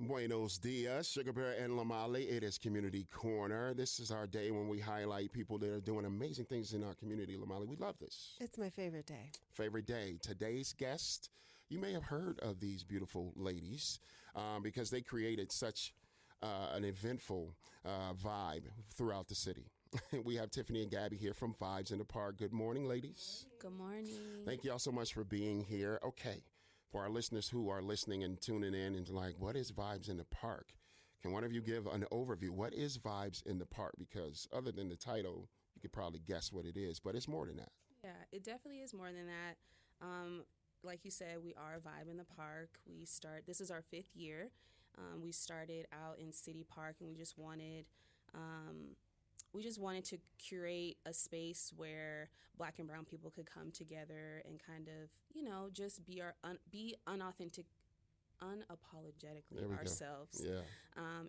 Buenos dias, SugaBear and Lamali. It is Community Corner. This is our day when we highlight people that are doing amazing things in our community, Lamali. We love this. It's my favorite day. Favorite day. Today's guest, you may have heard of these beautiful ladies because they created such an eventful vibe throughout the city. We have Tiffany and Gabby here from Vibes in the Park. Good morning, ladies. Good morning. Thank you all so much for being here. Okay. For our listeners who are listening and tuning in and like, what is Vibes in the Park? Can one of you give an overview? What is Vibes in the Park? Because other than the title, you could probably guess what it is, but it's more than that. Yeah, it definitely is more than that. Like you said, we are Vibe in the Park. This is our 5th year. We started out in City Park, and we just wanted to curate a space where Black and brown people could come together and kind of, just be unapologetically ourselves. Yeah.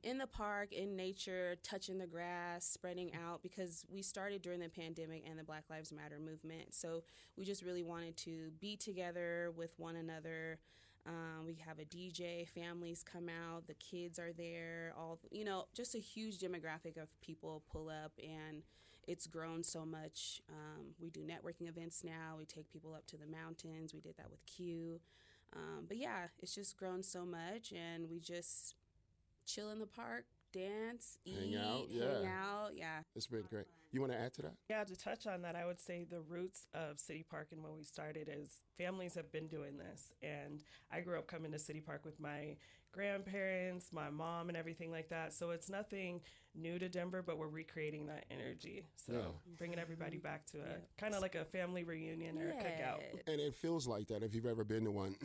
In the park, in nature, touching the grass, spreading out, because we started during the pandemic and the Black Lives Matter movement. So we just really wanted to be together with one another. We have a DJ, families come out, the kids are there, just a huge demographic of people pull up, and it's grown so much. We do networking events now. We take people up to the mountains. We did that with Q. But yeah, it's just grown so much, and we just chill in the park, dance, hang out. Yeah. It's been great. You want to add to that? Yeah, to touch on that, I would say the roots of City Park and when we started is families have been doing this. And I grew up coming to City Park with my grandparents, my mom, and everything like that. So it's nothing new to Denver, but we're recreating that energy. So bringing everybody back to kind of like a family reunion or a cookout. And it feels like that. If you've ever been to one,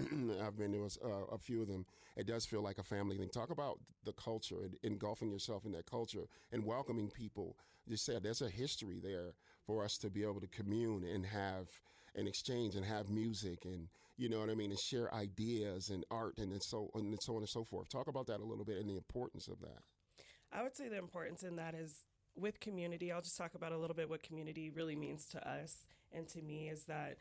I've been to a few of them, it does feel like a family thing. Talk about the culture and engulfing yourself in that culture and welcoming people. You said there's a history there for us to be able to commune and have an exchange and have music and, you know what I mean, and share ideas and art and so on and so forth. Talk about that a little bit and the importance of that. I would say the importance in that is with community. I'll just talk about a little bit what community really means to us and to me is that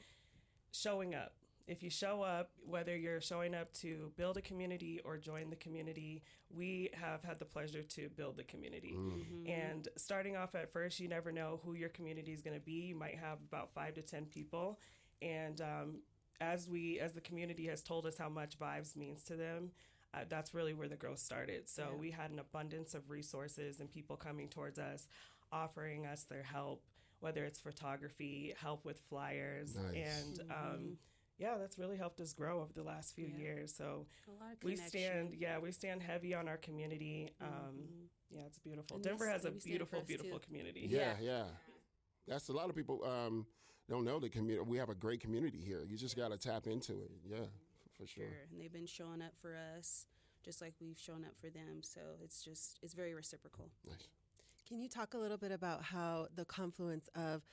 showing up. If you show up, whether you're showing up to build a community or join the community, we have had the pleasure to build the community. Mm-hmm. And starting off at first, you never know who your community is going to be. You might have about 5 to 10 people. And as the community has told us how much Vibes means to them, that's really where the growth started. So we had an abundance of resources and people coming towards us, offering us their help, whether it's photography, help with flyers, and that's really helped us grow over the last few years. So we stand heavy on our community. It's beautiful. And Denver has a beautiful community. Yeah. That's a lot of people don't know the community. We have a great community here. You just got to tap into it. Yeah, for sure. And they've been showing up for us just like we've shown up for them. So it's very reciprocal. Nice. Can you talk a little bit about how the confluence of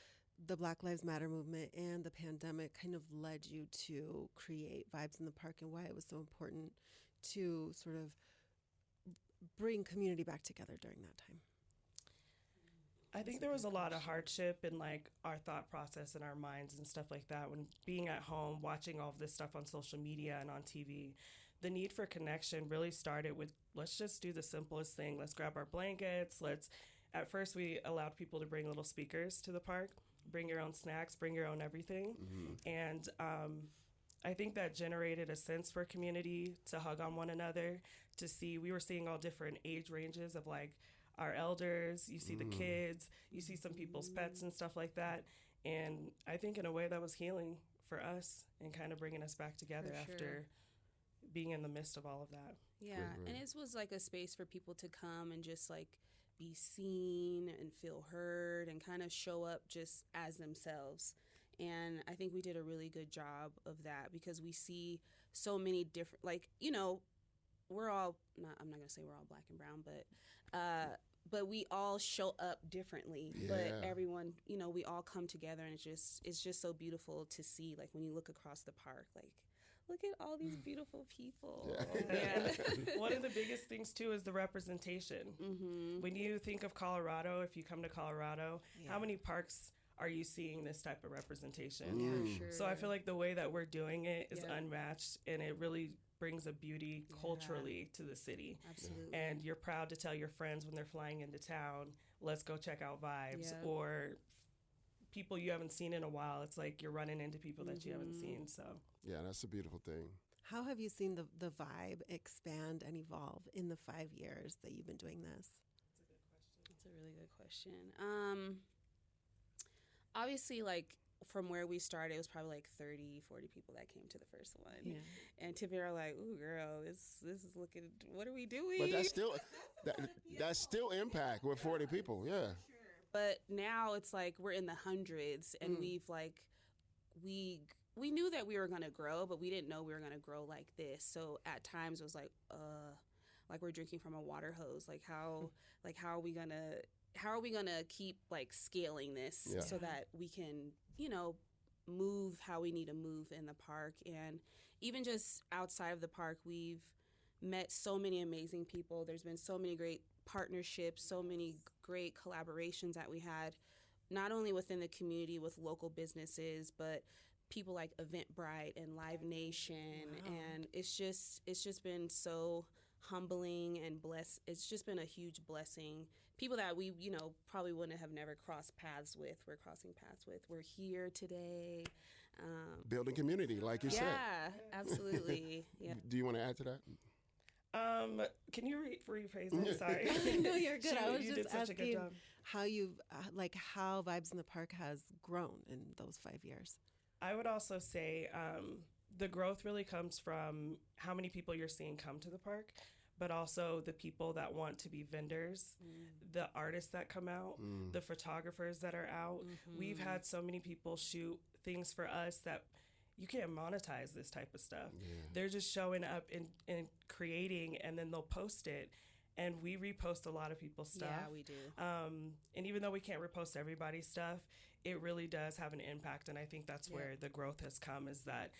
the Black Lives Matter movement and the pandemic kind of led you to create Vibes in the Park and why it was so important to sort of bring community back together during that time? I think there was a lot of hardship in like our thought process and our minds and stuff like that when being at home, watching all of this stuff on social media and on TV. The need for connection really started with, let's just do the simplest thing. Let's grab our blankets. At first we allowed people to bring little speakers to the park, bring your own snacks, bring your own everything. Mm-hmm. And I think that generated a sense for community to hug on one another, we were seeing all different age ranges of like our elders, you see the kids, you see some people's pets and stuff like that. And I think in a way that was healing for us and kind of bringing us back together after being in the midst of all of that. Yeah, and it was like a space for people to come and just like be seen and feel heard and kind of show up just as themselves. And I think we did a really good job of that because we see so many different, we're all, I'm not going to say we're all Black and brown, but we all show up differently. Yeah. But everyone, we all come together, and it's just so beautiful to see. Like when you look across the park, like look at all these beautiful people. Yeah. One of the biggest things too is the representation. Mm-hmm. When you think of Colorado, if you come to Colorado, how many parks are you seeing this type of representation? Yeah, sure. So I feel like the way that we're doing it is unmatched, and it really brings a beauty culturally to the city. Absolutely. And you're proud to tell your friends when they're flying into town, let's go check out Vibes. Or people you haven't seen in a while, it's like you're running into people that you haven't seen. So Yeah, that's a beautiful thing. How have you seen the vibe expand and evolve in the 5 years that you've been doing this? That's a really good question. Obviously, like, from where we started, it was probably like 30, 40 people that came to the first one. Yeah. And Tiffany and I were like, ooh, girl, this is looking, what are we doing? But that's still impact with 40 people. Yeah. But now it's like we're in the hundreds, and we've like, we knew that we were going to grow, but we didn't know we were going to grow like this. So at times it was like we're drinking from a water hose. Like how are we going to keep like scaling this so that we can, move how we need to move in the park. And even just outside of the park, we've met so many amazing people. There's been so many great partnerships, so many great collaborations that we had, not only within the community with local businesses, but people like Eventbrite and Live Nation. Wow. And it's just been so humbling and blessed. It's just been a huge blessing. People that we, probably wouldn't have never crossed paths with, we're crossing paths with. We're here today. Building community, like you said. Yeah, absolutely. Yeah. Do you want to add to that? Can you rephrase it? Sorry. No, you're good. I was you just did such a good asking job. how you've, how Vibes in the Park has grown in those 5 years. I would also say the growth really comes from how many people you're seeing come to the park, but also the people that want to be vendors, the artists that come out, the photographers that are out. We've had so many people shoot things for us that you can't monetize this type of stuff. Yeah. They're just showing up and creating, and then they'll post it. And we repost a lot of people's stuff. Yeah, we do. And even though we can't repost everybody's stuff, it really does have an impact. And I think that's where the growth has come, is that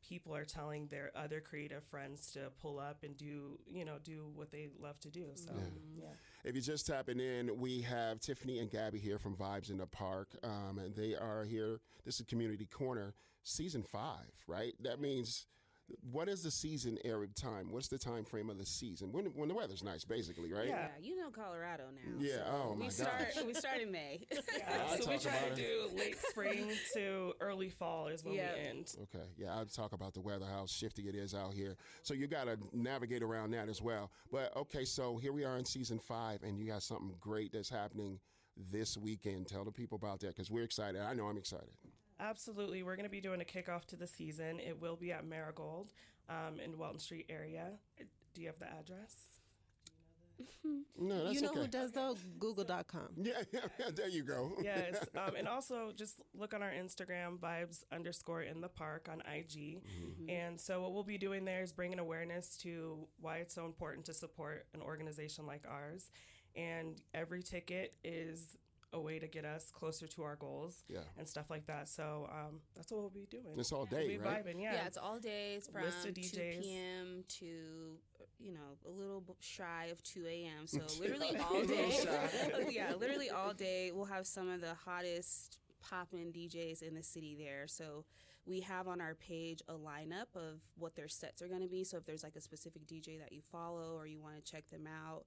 people are telling their other creative friends to pull up and do what they love to do. So, yeah. If you're just tapping in, we have Tiffany and Gabby here from Vibes in the Park, and they are here. This is Community Corner, Season 5, right? That means, what is the season every time? What's the time frame of the season? When the weather's nice, basically, right? Yeah, Colorado now. Yeah, so my gosh. We start in May. So we try to do late spring to early fall is when we end. Okay, yeah, I'll talk about the weather, how shifty it is out here. So you got to navigate around that as well. But, okay, so here we are in Season 5, and you got something great that's happening this weekend. Tell the people about that, because we're excited. I know I'm excited. Absolutely. We're going to be doing a kickoff to the season. It will be at Marigold in Welton Street area. Do you have the address? No, that's You know okay. who does though? Google.com. Yeah, there you go. Yes. And also just look on our Instagram, vibes_in-the-park on IG. And so what we'll be doing there is bringing awareness to why it's so important to support an organization like ours. And every ticket is a way to get us closer to our goals and stuff like that. So that's what we'll be doing. It's all day, we'll be right? Vibing, Yeah, it's all day. It's from List of 2 DJs. p.m. to, a little shy of 2 a.m. So literally all day. Yeah, literally all day. We'll have some of the hottest poppin' DJs in the city there. So we have on our page a lineup of what their sets are going to be. So if there's like a specific DJ that you follow or you want to check them out,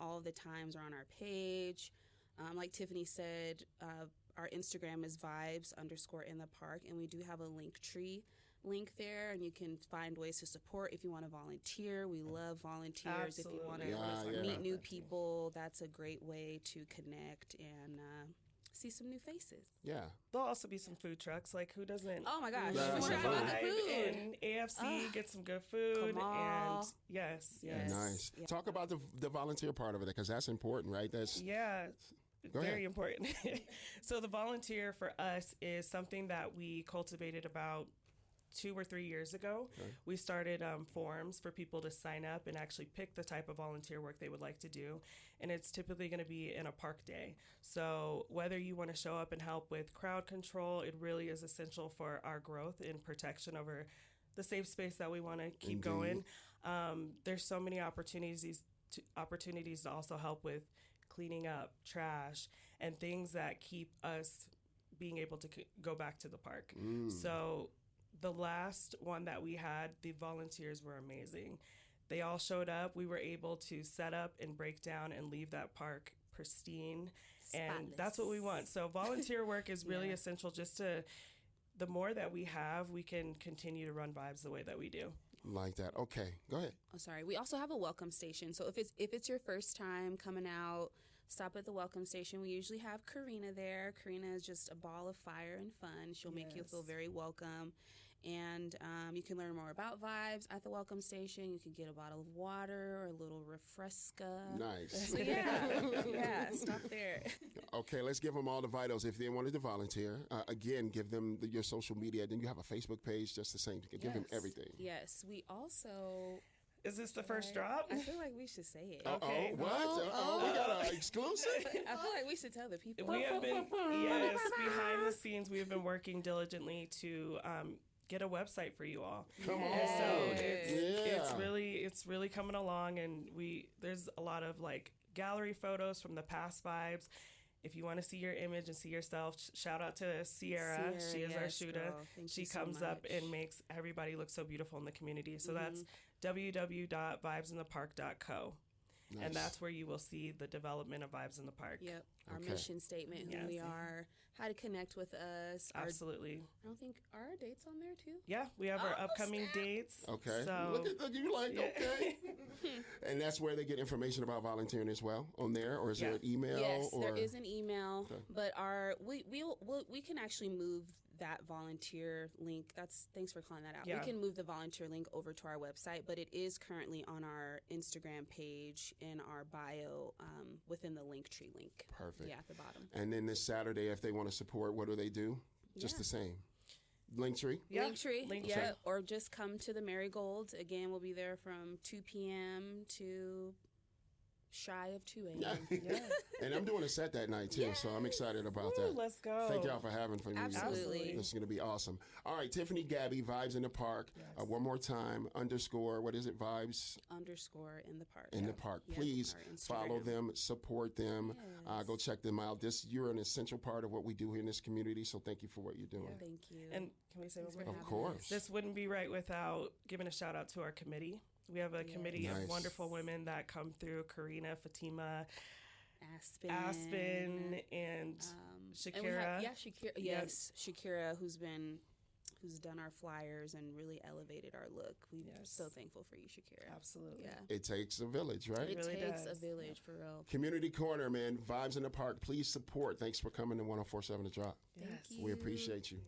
all of the times are on our page. Like Tiffany said, our Instagram is vibes_in-the-park, and we do have a Linktree link there, and you can find ways to support if you want to volunteer. We love volunteers. Absolutely. If you want to meet new people, that's a great way to connect and see some new faces. Yeah. There'll also be some food trucks. Like, who doesn't? Oh my gosh, That's we forgot fun. about the food. And AFC, get some good food. Kamal. And yes. Nice. Yeah. Talk about the volunteer part of it, because that's important, right? That's Go very ahead. important. So the volunteer for us is something that we cultivated about 2 or 3 years ago. Okay. We started forms for people to sign up and actually pick the type of volunteer work they would like to do. And it's typically going to be in a park day. So whether you want to show up and help with crowd control, it really is essential for our growth and protection over the safe space that we want to keep going. There's so many opportunities to also help with cleaning up, trash, and things that keep us being able to go back to the park. So the last one that we had, the volunteers were amazing. They all showed up. We were able to set up and break down and leave that park pristine. And that's what we want. So volunteer work is really essential, just to, the more that we have, we can continue to run Vibes the way that we do. Like that. Okay, go ahead. Oh, sorry. We also have a welcome station. So if it's your first time coming out, stop at the welcome station. We usually have Karina there. Karina is just a ball of fire and fun. She'll make you feel very welcome. And you can learn more about Vibes at the welcome station. You can get a bottle of water or a little refresca. Nice. So yeah, stop there. Okay, let's give them all the vitals. If they wanted to volunteer, again, give them your social media. Then you have a Facebook page, just the same. Give them everything. Yes, we also... Is this the first drop? I feel like we should say it. Okay. What? We got an exclusive? I feel like we should tell the people. We have been, behind the scenes, we have been working diligently to get a website for you all. Come on. And so it's really coming along, and there's a lot of like gallery photos from the past Vibes. If you want to see your image and see yourself, shout out to Sierra. She is our shooter. She comes up and makes everybody look so beautiful in the community. So that's www.vibesinthepark.co. Nice. And that's where you will see the development of Vibes in the Park. Yep. Our mission statement, who we are, how to connect with us. Absolutely. I don't think, are our dates on there too? Yeah, we have our upcoming dates. Okay. So. Look at you like, okay. And that's where they get information about volunteering as well, on there? Or is there an email? Yes, there is an email. Okay. But we can actually move that volunteer link. Thanks for calling that out. Yeah. We can move the volunteer link over to our website, but it is currently on our Instagram page in our bio within the Linktree link. Perfect. Yeah, at the bottom. And then this Saturday, if they want to support, what do they do? Just the same. Linktree? Yeah. Linktree. Yeah. Or just come to the Marigold. Again, we'll be there from 2 p.m. to shy of 2 a.m. And I'm doing a set that night too, so I'm excited about that. Let's go. Thank y'all for having me. Absolutely. This is going to be awesome. All right, Tiffany, Gabby, Vibes in the Park. One more time, _ what is it, Vibes? _ in the park. In the park. Please follow them, support them, go check them out. You're an essential part of what we do here in this community, so thank you for what you're doing. Thank you. And can we say one more? Of course. This wouldn't be right without giving a shout out to our committee. We have a committee of wonderful women that come through: Karina, Fatima, Aspen, and Shakira. Shakira. Yes, Shakira, who's done our flyers and really elevated our look. We're so thankful for you, Shakira. Absolutely. Yeah. It takes a village, right? It really takes does. a village, for real. Community Corner, man. Vibes in the Park. Please support. Thanks for coming to 104.7 The Drop. Thank you. We appreciate you.